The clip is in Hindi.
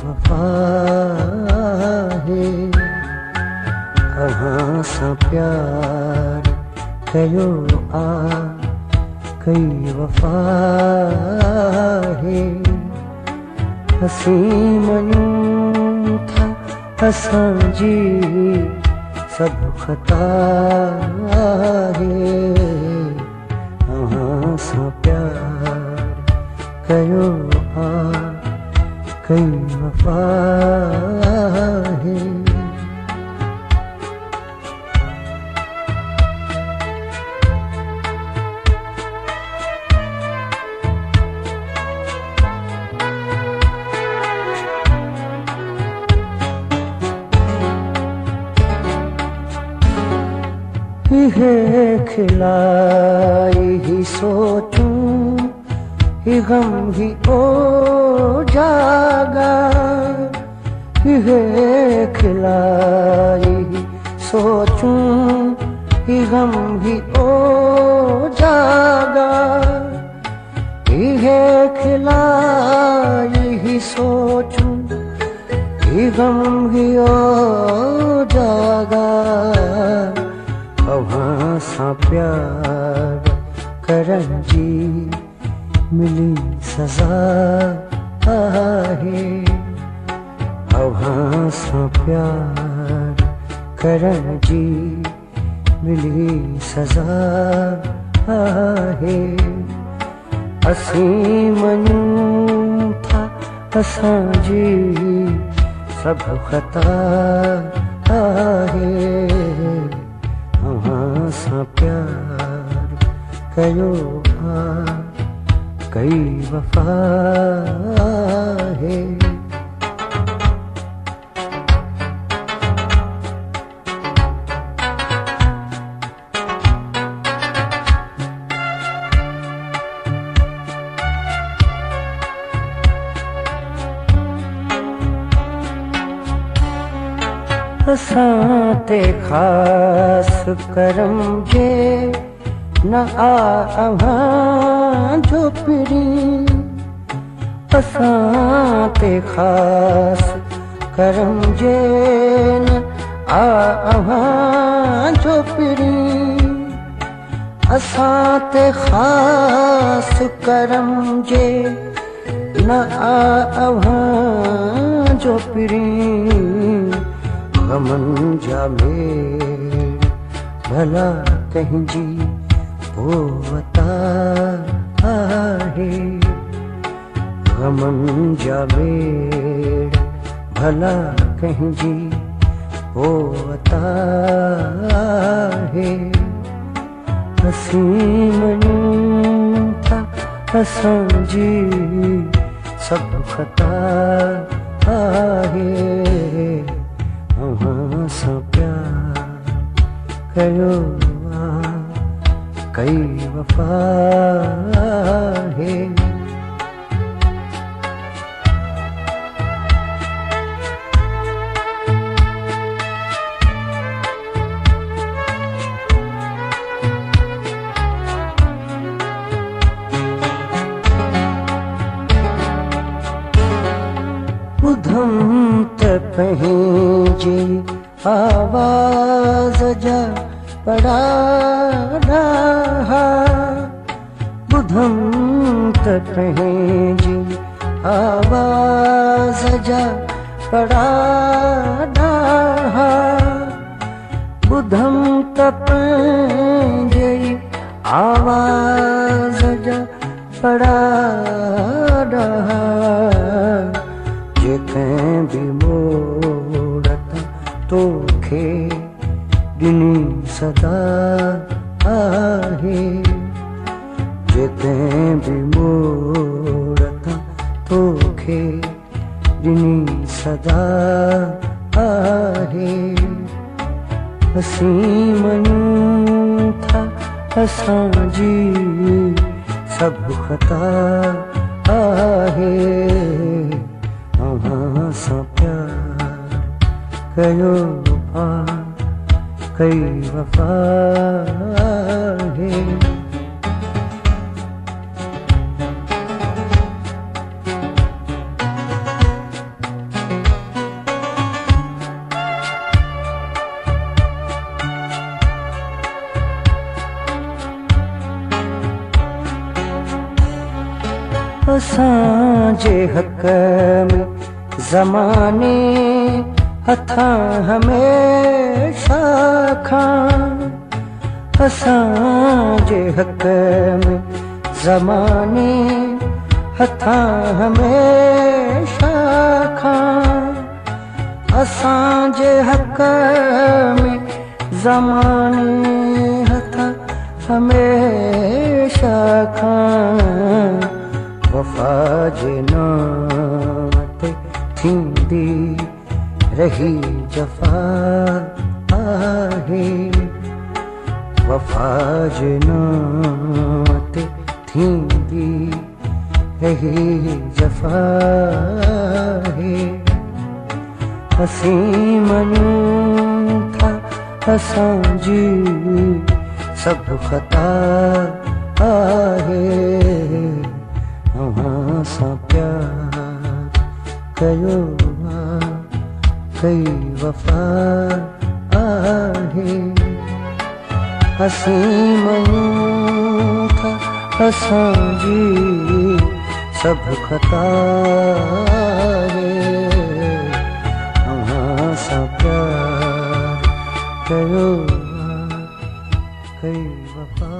वफा है अहां सा प्यार कयो आ कई वफा है असीं मञूं था असांजी सब खता है अहां सा प्यार कयो आ कई वफा है ये खिलाई ही सोचूं ये गम ही ओ जागा ये खिलाई ही सोचूं ये गम ही ओ जागा ये खिलाई ही सोचूं ये गम ही ओ जागा अहां सा प्यार करन जी मिली सजा है अहां सा प्यार करन जी मिली सजा है असीं मञूं था असांजी सब खता है अहां सा प्यार कयो आ कई वफा है असां ते खास करम जे न अहां जो पिरी असां ते खास करम जे न अहां जो पिरी असां ते खास करम जे न अहां जो पिरी गमन जा मेल भला कहिंजी पोवता है गमन जा मेल भला कहिंजी पोवता है असीं मञूं था असांजी सब खता है अहां सा प्यार कयो आ कई वफा है ॿुधम त पंहिंजी आवाज़ जा बड़ा ॾाहा ॿुधम त पंहिंजी आवाज़ जा बड़ा ॾाहा ॿुधम त पंहिंजी आवाज़ जा बड़ा ॾाहा जेकॾहिं बि मोड़त तोखे ॾिनी सदा आहे जेकॾहिं बि मोड़त तोखे ॾिनी सदा आहे असीं मञूं था असांजी सब खता आहे अहां सा प्यार कयो आ कई वफा है जे हक़ में ज़माने हथां हमेशा खां असांजे हक़ में ज़माने हथां हमेशा खां असांजे हक़ में ज़माने हथां हमेशा खां वफ़ा जे नाम ते थींदी रही जफ़ा आहे वफ़ा जे नाम ते थींदी रही जफ़ा आहे असीं मञूं था असांजी सभु ख़ता आहे अव्हां सां प्यार कयो कई वफ़ा आहे असीं मञूं था असांजी सभु ख़ता आहे अव्हां सां प्यार कयो कई वफ़ा